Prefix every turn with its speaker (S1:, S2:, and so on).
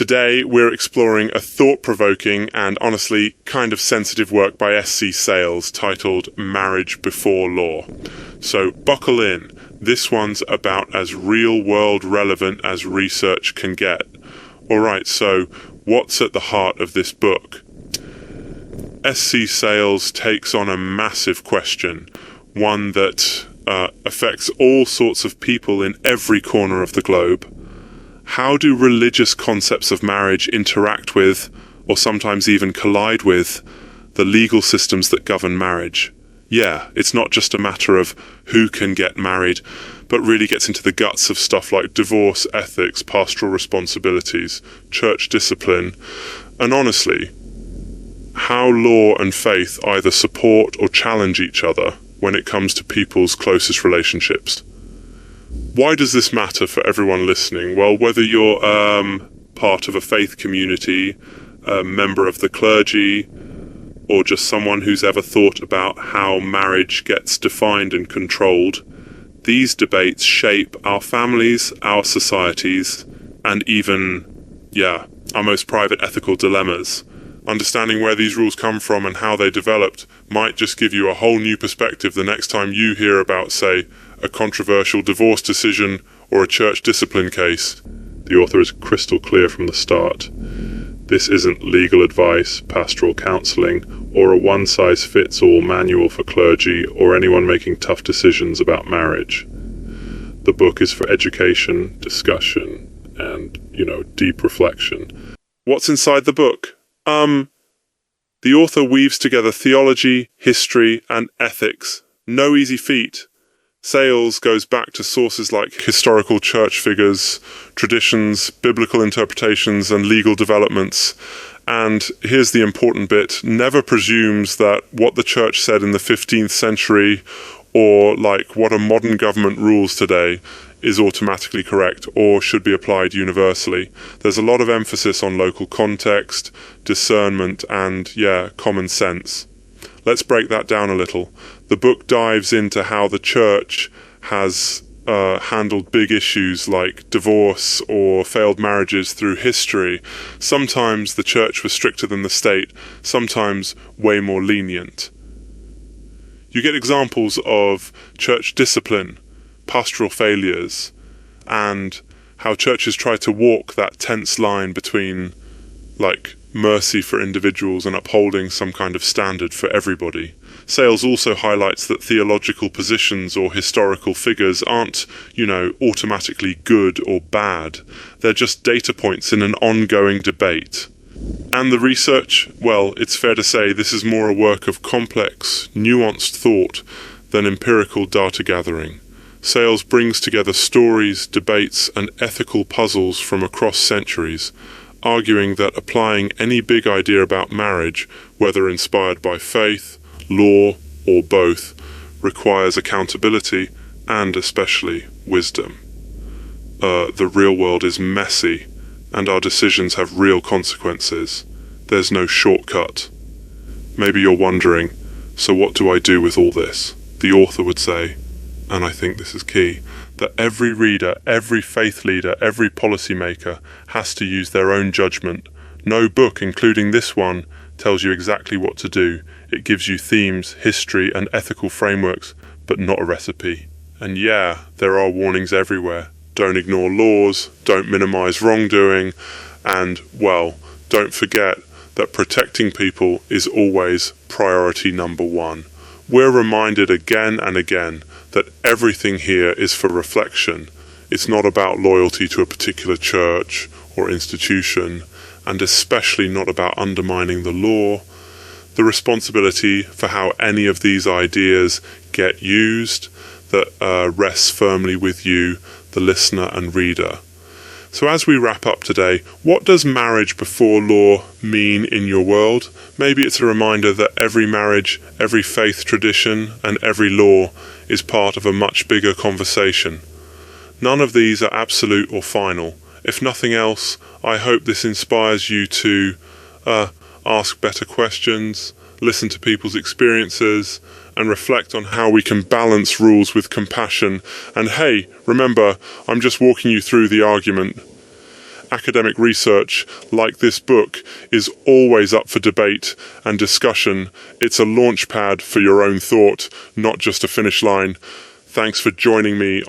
S1: Today, we're exploring a thought-provoking and honestly kind of sensitive work by S.C. Sayles titled Marriage Before Law. So buckle in. This one's about as real-world relevant as research can get. Alright, so what's at the heart of this book? S.C. Sayles takes on a massive question, one that affects all sorts of people in every corner of the globe. How do religious concepts of marriage interact with, or sometimes even collide with, the legal systems that govern marriage? Yeah, it's not just a matter of who can get married, but really gets into the guts of stuff like divorce, ethics, pastoral responsibilities, church discipline, and honestly, how law and faith either support or challenge each other when it comes to people's closest relationships. Why does this matter for everyone listening? Well, whether you're part of a faith community, a member of the clergy, or just someone who's ever thought about how marriage gets defined and controlled, these debates shape our families, our societies, and even, our most private ethical dilemmas. Understanding where these rules come from and how they developed might just give you a whole new perspective the next time you hear about, say, a controversial divorce decision or a church discipline case. The author is crystal clear from the start. This isn't legal advice, pastoral counselling, or a one-size-fits-all manual for clergy or anyone making tough decisions about marriage. The book is for education, discussion, and, deep reflection. What's inside the book? The author weaves together theology, history, and ethics. No easy feat. Sayles goes back to sources like historical church figures, traditions, biblical interpretations, and legal developments. And here's the important bit, never presumes that what the church said in the 15th century or like what a modern government rules today is automatically correct or should be applied universally. There's a lot of emphasis on local context, discernment, and, common sense. Let's break that down a little. The book dives into how the church has handled big issues like divorce or failed marriages through history. Sometimes the church was stricter than the state, sometimes way more lenient. You get examples of church discipline, pastoral failures, and how churches try to walk that tense line between, mercy for individuals and upholding some kind of standard for everybody. Sayles also highlights that theological positions or historical figures aren't, automatically good or bad. They're just data points in an ongoing debate. And the research, well, it's fair to say this is more a work of complex, nuanced thought than empirical data gathering. Sayles brings together stories, debates, and ethical puzzles from across centuries, arguing that applying any big idea about marriage, whether inspired by faith, law, or both, requires accountability and especially wisdom. The real world is messy, and our decisions have real consequences. There's no shortcut. Maybe you're wondering, so what do I do with all this? The author would say, and I think this is key, that every reader, every faith leader, every policymaker has to use their own judgment. No book, including this one, tells you exactly what to do. It gives you themes, history, and ethical frameworks, but not a recipe. And there are warnings everywhere. Don't ignore laws, don't minimize wrongdoing, and, don't forget that protecting people is always priority number one. We're reminded again and again that everything here is for reflection. It's not about loyalty to a particular church or institution, and especially not about undermining the law. The responsibility for how any of these ideas get used, that rests firmly with you, the listener and reader. So as we wrap up today, what does marriage before law mean in your world? Maybe it's a reminder that every marriage, every faith tradition, and every law is part of a much bigger conversation. None of these are absolute or final. If nothing else, I hope this inspires you to ask better questions, listen to people's experiences, and reflect on how we can balance rules with compassion. And hey, remember, I'm just walking you through the argument. academic research, like this book, is always up for debate and discussion. It's a launch pad for your own thought, not just a finish line. Thanks for joining me